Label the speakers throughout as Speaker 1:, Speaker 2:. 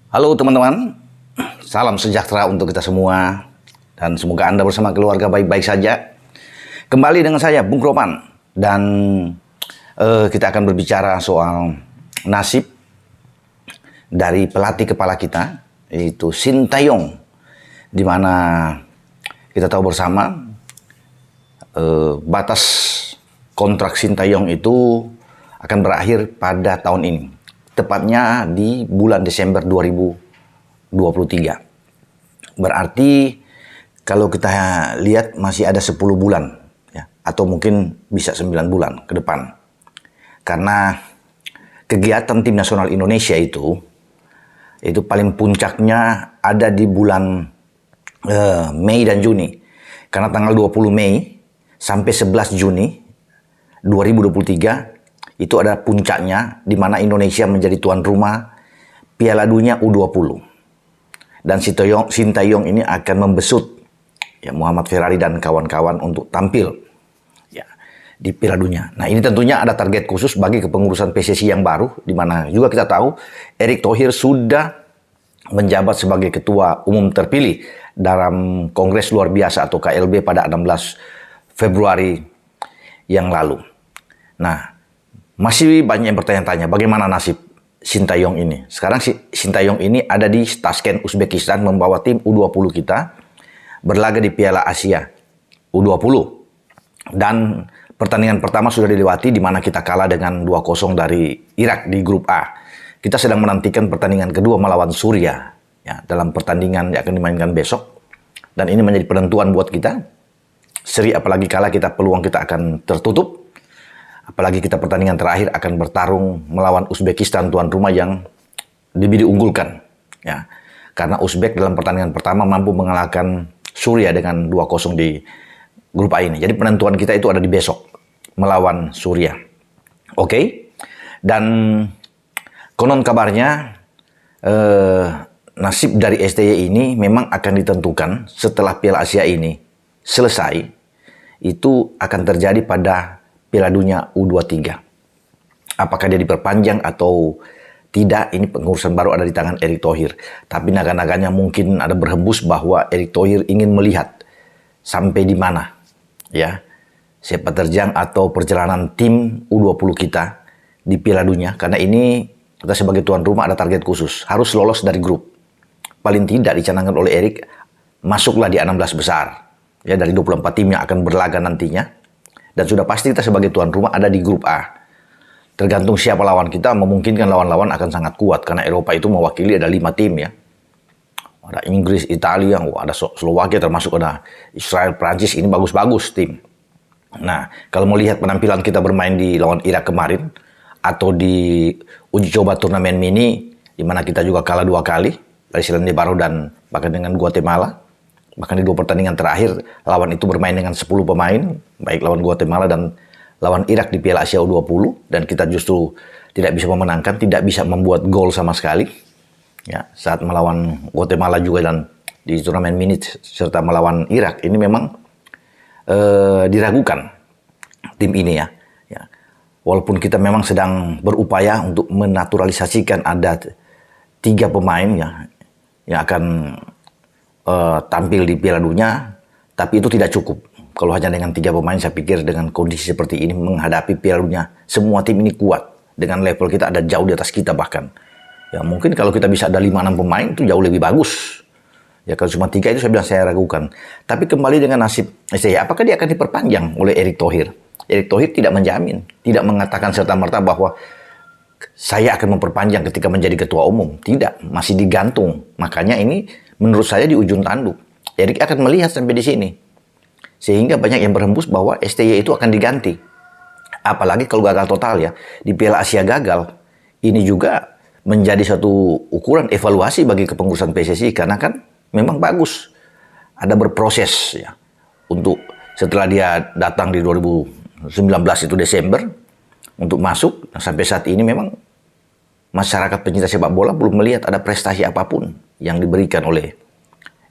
Speaker 1: Halo teman-teman, salam sejahtera untuk kita semua dan semoga Anda bersama keluarga baik-baik saja. Kembali dengan saya Bung Ropan dan kita akan berbicara soal nasib dari pelatih kepala kita, yaitu Sintayong, di mana kita tahu bersama batas kontrak Sintayong itu akan berakhir pada tahun ini. Tepatnya di bulan Desember 2023. Berarti kalau kita lihat masih ada 10 bulan ya, atau mungkin bisa 9 bulan ke depan. Karena kegiatan tim nasional Indonesia itu paling puncaknya ada di bulan Mei dan Juni. Karena tanggal 20 Mei sampai 11 Juni 2023 itu ada puncaknya di mana Indonesia menjadi tuan rumah Piala Dunia U20. Dan Sintayong ini akan membesut ya, Muhammad Ferrari dan kawan-kawan untuk tampil ya, di Piala Dunia. Nah, ini tentunya ada target khusus bagi kepengurusan PSSI yang baru, di mana juga kita tahu Erick Thohir sudah menjabat sebagai ketua umum terpilih dalam Kongres Luar Biasa atau KLB pada 16 Februari yang lalu. Nah, masih banyak yang bertanya-tanya bagaimana nasib Sintayong ini. Sekarang Sintayong ini ada di Tashkent, Uzbekistan, membawa tim U20 kita berlaga di Piala Asia U20. Dan pertandingan pertama sudah dilewati di mana kita kalah dengan 2-0 dari Irak di grup A. Kita sedang menantikan pertandingan kedua melawan Suriah ya, dalam pertandingan yang akan dimainkan besok. Dan ini menjadi penentuan buat kita. Seri apalagi kalah peluang kita akan tertutup. Apalagi kita pertandingan terakhir akan bertarung melawan Uzbekistan tuan rumah yang lebih diunggulkan. Ya. Karena Uzbek dalam pertandingan pertama mampu mengalahkan Suriah dengan 2-0 di grup A ini. Jadi penentuan kita itu ada di besok melawan Suriah. Oke. Dan konon kabarnya nasib dari STY ini memang akan ditentukan setelah Piala Asia ini selesai. Itu akan terjadi pada Piala Dunia U23. Apakah dia diperpanjang atau tidak, ini pengurusan baru ada di tangan Erick Thohir. Tapi naga-naganya mungkin ada berhembus bahwa Erick Thohir ingin melihat sampai di mana ya sepak terjang atau perjalanan tim U20 kita di Piala Dunia. Karena ini kita sebagai tuan rumah ada target khusus, harus lolos dari grup. Paling tidak dicanangkan oleh Erick, masuklah di 16 besar ya dari 24 tim yang akan berlaga nantinya. Dan sudah pasti kita sebagai tuan rumah ada di grup A. Tergantung siapa lawan kita, memungkinkan lawan-lawan akan sangat kuat. Karena Eropa itu mewakili ada 5 tim ya. Ada Inggris, Italia, ada Slovakia, termasuk ada Israel, Prancis. Ini bagus-bagus tim. Nah, kalau melihat penampilan kita bermain di lawan Irak kemarin, atau di uji coba turnamen mini, di mana kita juga kalah 2 kali, dari Selandia Baru dan bahkan dengan Guatemala. Bahkan di 2 pertandingan terakhir, lawan itu bermain dengan 10 pemain, baik lawan Guatemala dan lawan Irak di Piala Asia U20. Dan kita justru tidak bisa memenangkan, tidak bisa membuat gol sama sekali. Ya, saat melawan Guatemala juga dan di turnamen mini serta melawan Irak, ini memang diragukan tim ini ya. Walaupun kita memang sedang berupaya untuk menaturalisasikan ada 3 pemain ya, yang akan tampil di Piala Dunia, tapi itu tidak cukup. Kalau hanya dengan 3 pemain, saya pikir dengan kondisi seperti ini menghadapi Piala Dunia, semua tim ini kuat. Dengan level kita ada jauh di atas kita bahkan. Ya mungkin kalau kita bisa ada 5-6 pemain itu jauh lebih bagus. Ya kalau cuma 3 itu saya ragukan. Tapi kembali dengan nasib STY, apakah dia akan diperpanjang oleh Erick Thohir? Erick Thohir tidak menjamin, tidak mengatakan serta-merta bahwa saya akan memperpanjang ketika menjadi ketua umum. Tidak, masih digantung. Makanya ini menurut saya di ujung tanduk. Erick akan melihat sampai di sini. Sehingga banyak yang berhembus bahwa STY itu akan diganti. Apalagi kalau gagal total ya. Di Piala Asia gagal. Ini juga menjadi satu ukuran evaluasi bagi kepengurusan PSSI. Karena kan memang bagus. Ada berproses ya. Untuk setelah dia datang di 2019 itu Desember. Untuk masuk. Nah, sampai saat ini memang masyarakat pencinta sepak bola belum melihat ada prestasi apapun yang diberikan oleh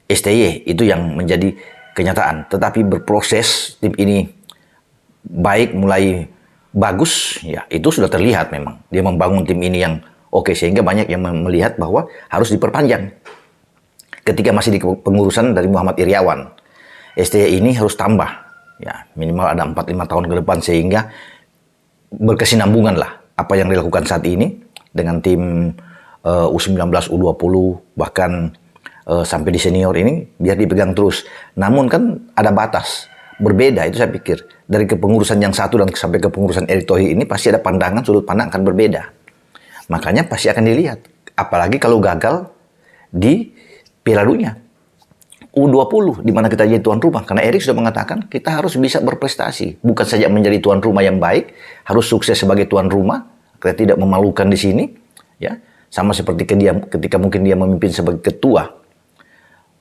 Speaker 1: STY. Itu yang menjadi kenyataan. Tetapi berproses tim ini baik, mulai bagus, ya itu sudah terlihat memang. Dia membangun tim ini yang Oke, sehingga banyak yang melihat bahwa harus diperpanjang. Ketika masih di pengurusan dari Muhammad Iriawan, STY ini harus tambah, ya minimal ada 4-5 tahun ke depan, sehingga berkesinambungan lah apa yang dilakukan saat ini dengan tim U19, U20, bahkan sampai di senior ini biar dipegang terus. Namun kan ada batas. Berbeda itu saya pikir. Dari kepengurusan yang satu dan sampai ke pengurusan Erick Thohir ini pasti ada pandangan, sudut pandang akan berbeda. Makanya pasti akan dilihat. Apalagi kalau gagal di Piala Dunia U20 di mana kita jadi tuan rumah, karena Erik sudah mengatakan kita harus bisa berprestasi, bukan saja menjadi tuan rumah yang baik, harus sukses sebagai tuan rumah, kita tidak memalukan di sini, ya sama seperti ketika mungkin dia memimpin sebagai ketua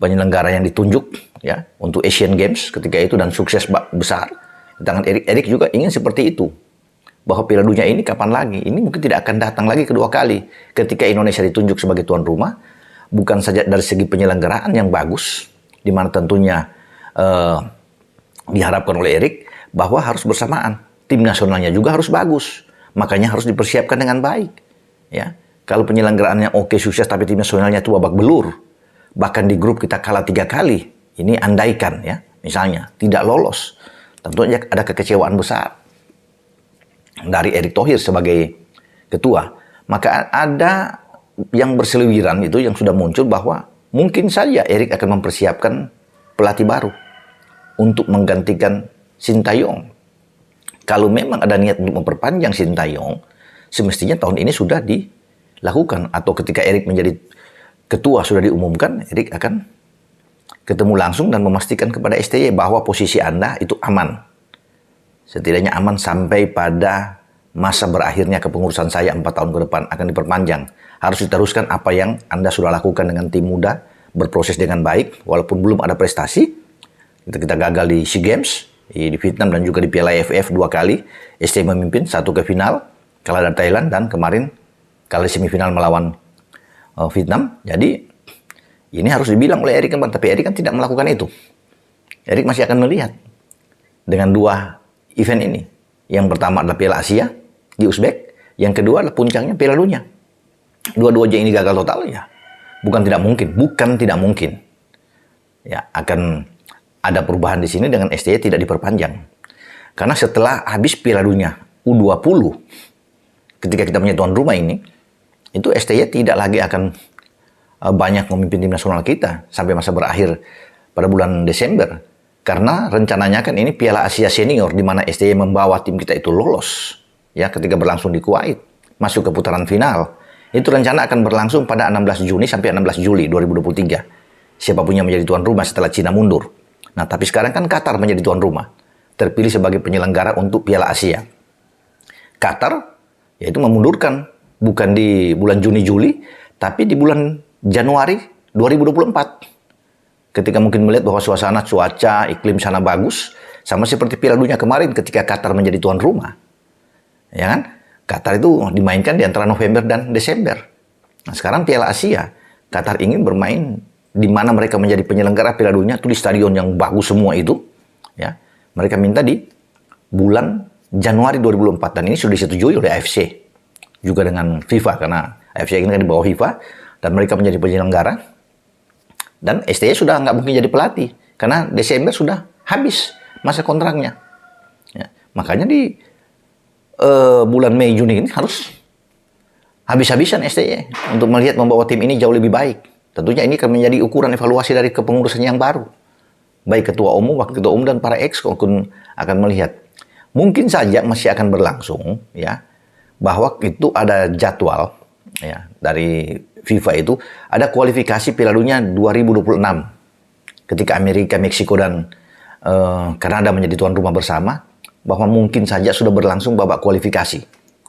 Speaker 1: penyelenggara yang ditunjuk, ya untuk Asian Games ketika itu dan sukses besar di tangan Erik. Erik juga ingin seperti itu, bahwa Piala Dunia ini kapan lagi? Ini mungkin tidak akan datang lagi kedua kali ketika Indonesia ditunjuk sebagai tuan rumah. Bukan saja dari segi penyelenggaraan yang bagus, di mana tentunya diharapkan oleh Erik bahwa harus bersamaan. Tim nasionalnya juga harus bagus, makanya harus dipersiapkan dengan baik. Ya, kalau penyelenggaraannya oke, sukses, tapi tim nasionalnya itu babak belur, bahkan di grup kita kalah 3 kali, ini andaikan ya, misalnya tidak lolos, tentunya ada kekecewaan besar dari Erick Thohir sebagai ketua. Maka ada yang berseliweran itu yang sudah muncul bahwa mungkin saja Erik akan mempersiapkan pelatih baru untuk menggantikan Sintayong. Kalau memang ada niat untuk memperpanjang Sintayong, semestinya tahun ini sudah dilakukan. Atau ketika Erik menjadi ketua sudah diumumkan, Erik akan ketemu langsung dan memastikan kepada STY bahwa posisi Anda itu aman. Setidaknya aman sampai pada masa berakhirnya kepengurusan saya 4 tahun ke depan akan diperpanjang. Harus diteruskan apa yang Anda sudah lakukan dengan tim muda, berproses dengan baik, walaupun belum ada prestasi. Kita gagal di SEA Games, di Vietnam dan juga di Piala AFF 2 kali. STY memimpin, 1 ke final, kalah dari Thailand, dan kemarin kalah semifinal melawan Vietnam. Jadi ini harus dibilang oleh Erik, tapi Erik kan tidak melakukan itu. Erik masih akan melihat dengan 2 event ini. Yang pertama adalah Piala Asia di Uzbek, yang kedua adalah puncaknya Piala Dunia. Dua-duanya ini gagal total ya. Bukan tidak mungkin. Ya, akan ada perubahan di sini dengan STY tidak diperpanjang. Karena setelah habis Piala Dunia U20, ketika kita punya tuan rumah ini, itu STY tidak lagi akan banyak memimpin tim nasional kita sampai masa berakhir pada bulan Desember. Karena rencananya kan ini Piala Asia Senior, di mana STY membawa tim kita itu lolos, ya ketika berlangsung di Kuwait, masuk ke putaran final. Itu rencana akan berlangsung pada 16 Juni sampai 16 Juli 2023. Siapapun yang menjadi tuan rumah setelah Cina mundur. Nah, tapi sekarang kan Qatar menjadi tuan rumah, terpilih sebagai penyelenggara untuk Piala Asia. Qatar yaitu memundurkan bukan di bulan Juni-Juli, tapi di bulan Januari 2024. Ketika mungkin melihat bahwa suasana, cuaca, iklim sana bagus, sama seperti Piala Dunia kemarin ketika Qatar menjadi tuan rumah. Ya kan? Qatar itu dimainkan di antara November dan Desember. Nah, sekarang Piala Asia, Qatar ingin bermain di mana mereka menjadi penyelenggara Piala Dunia itu di stadion yang bagus semua itu. Ya, mereka minta di bulan Januari 2024 dan ini sudah disetujui oleh AFC juga dengan FIFA karena AFC ini kan di bawah FIFA dan mereka menjadi penyelenggara. Dan STY sudah nggak mungkin jadi pelatih karena Desember sudah habis masa kontraknya. Ya, makanya di bulan Mei Juni ini harus habis-habisan STY untuk melihat membawa tim ini jauh lebih baik. Tentunya ini akan menjadi ukuran evaluasi dari kepengurusan yang baru. Baik ketua umum, wakil ketua umum dan para exco akan melihat. Mungkin saja masih akan berlangsung ya bahwa itu ada jadwal ya dari FIFA itu ada kualifikasi Piala Dunia 2026 ketika Amerika, Meksiko dan Kanada menjadi tuan rumah bersama. Bahwa mungkin saja sudah berlangsung babak kualifikasi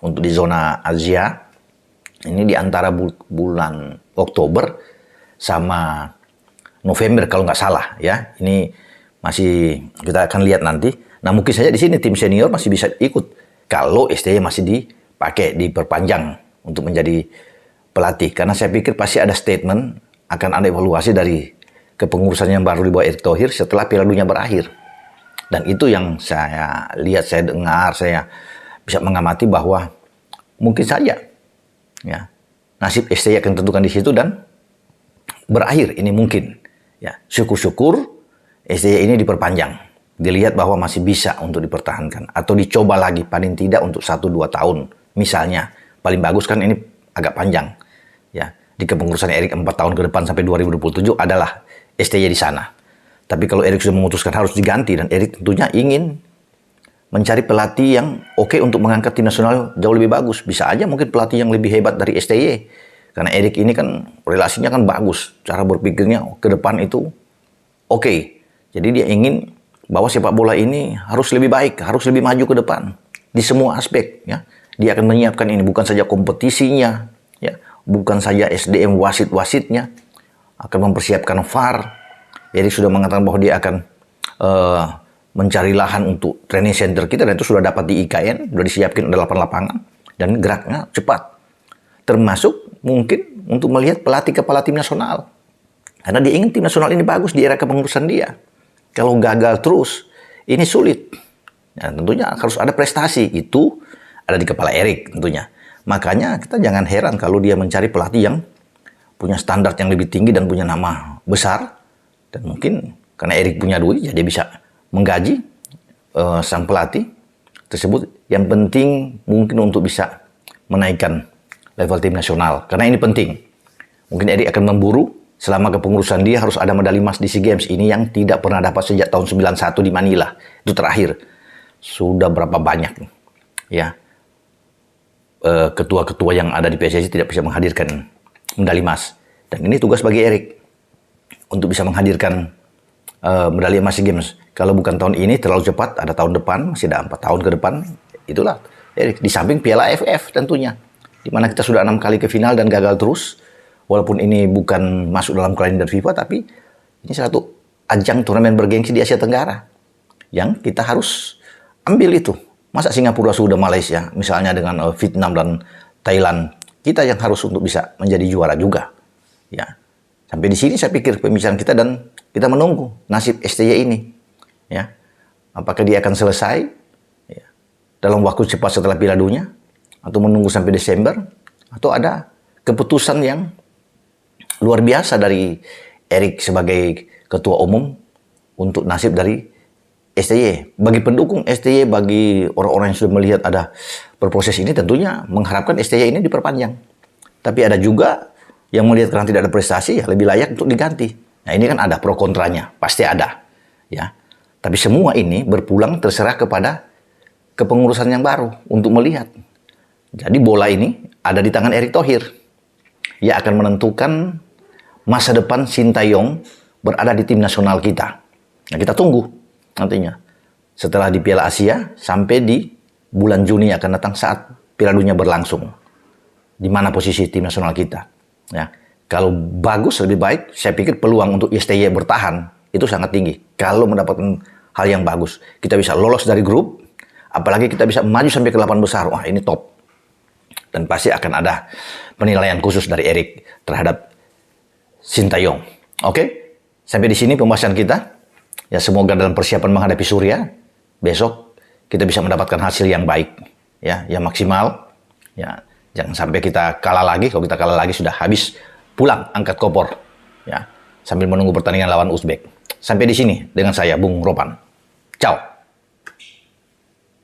Speaker 1: untuk di zona Asia. Ini di antara bulan Oktober sama November kalau nggak salah ya. Ini masih kita akan lihat nanti. Nah mungkin saja di sini tim senior masih bisa ikut kalau STY masih diperpanjang untuk menjadi pelatih. Karena saya pikir pasti ada statement akan ada evaluasi dari kepengurusan yang baru di bawah Erick Thohir setelah Piala Dunia berakhir. Dan itu yang saya lihat, saya dengar, saya bisa mengamati bahwa mungkin saja ya nasib STY akan ditentukan di situ dan berakhir ini mungkin. Ya, syukur-syukur STY ini diperpanjang. Dilihat bahwa masih bisa untuk dipertahankan atau dicoba lagi paling tidak untuk 1-2 tahun. Misalnya, paling bagus kan ini agak panjang. Ya, di kepengurusan Erik 4 tahun ke depan sampai 2027 adalah STY di sana. Tapi kalau Erik sudah memutuskan harus diganti dan Erik tentunya ingin mencari pelatih yang oke untuk mengangkat tim nasional jauh lebih bagus. Bisa aja mungkin pelatih yang lebih hebat dari STY. Karena Erik ini kan relasinya kan bagus. Cara berpikirnya ke depan itu oke. Jadi dia ingin bahwa sepak bola ini harus lebih baik, harus lebih maju ke depan. Di semua aspek. Ya. Dia akan menyiapkan ini bukan saja kompetisinya. Ya. Bukan saja SDM wasit-wasitnya. Akan mempersiapkan VAR. Erik sudah mengatakan bahwa dia akan mencari lahan untuk training center kita dan itu sudah dapat di IKN, sudah disiapkan ada 8 lapangan dan geraknya cepat. Termasuk mungkin untuk melihat pelatih kepala tim nasional. Karena dia ingin tim nasional ini bagus di era kepengurusan dia. Kalau gagal terus, ini sulit. Ya, tentunya harus ada prestasi. Itu ada di kepala Erik tentunya. Makanya kita jangan heran kalau dia mencari pelatih yang punya standar yang lebih tinggi dan punya nama besar. Dan mungkin karena Erik punya duit, ya dia bisa menggaji sang pelatih tersebut. Yang penting mungkin untuk bisa menaikkan level tim nasional. Karena ini penting. Mungkin Erik akan memburu selama kepengurusan dia harus ada medali emas di SEA Games. Ini yang tidak pernah dapat sejak tahun 91 di Manila. Itu terakhir. Sudah berapa banyak ya ketua-ketua yang ada di PSSI tidak bisa menghadirkan medali emas. Dan ini tugas bagi Erik untuk bisa menghadirkan medali emas SEA Games. Kalau bukan tahun ini terlalu cepat, ada tahun depan, masih ada 4 tahun ke depan. Itulah Erik. Di samping Piala AFF tentunya, di mana kita sudah 6 kali ke final dan gagal terus. Walaupun ini bukan masuk dalam kalender FIFA, tapi ini satu ajang turnamen bergengsi di Asia Tenggara yang kita harus ambil itu. Masa Singapura sudah, Malaysia, misalnya dengan Vietnam dan Thailand, kita yang harus untuk bisa menjadi juara juga. Ya, sampai di sini saya pikir pembicaraan kita dan kita menunggu nasib STY ini. Ya, apakah dia akan selesai ya, dalam waktu cepat setelah Piala Dunia atau menunggu sampai Desember atau ada keputusan yang luar biasa dari Erik sebagai ketua umum untuk nasib dari STY. Bagi pendukung STY, bagi orang-orang yang sudah melihat ada berproses ini tentunya mengharapkan STY ini diperpanjang. Tapi ada juga yang melihat karena tidak ada prestasi ya lebih layak untuk diganti. Nah ini kan ada pro kontranya, pasti ada. Ya. Tapi semua ini berpulang terserah kepada kepengurusan yang baru untuk melihat. Jadi bola ini ada di tangan Erick Thohir. Ia akan menentukan masa depan Sintayong berada di tim nasional kita. Nah kita tunggu nantinya. Setelah di Piala Asia sampai di bulan Juni akan datang saat Piala Dunia berlangsung. Di mana posisi tim nasional kita. Ya. Kalau bagus lebih baik, saya pikir peluang untuk STY bertahan itu sangat tinggi. Kalau mendapatkan hal yang bagus, kita bisa lolos dari grup, apalagi kita bisa maju sampai ke 8 besar. Wah, ini top. Dan pasti akan ada penilaian khusus dari Erik terhadap Sintayong. Oke? Sampai di sini pembahasan kita. Ya, semoga dalam persiapan menghadapi Surya besok kita bisa mendapatkan hasil yang baik, ya, yang maksimal. Ya, jangan sampai kita kalah lagi. Kalau kita kalah lagi sudah habis, pulang angkat kopor. Ya, sambil menunggu pertandingan lawan Uzbek. Sampai di sini dengan saya Bung Ropan. Ciao.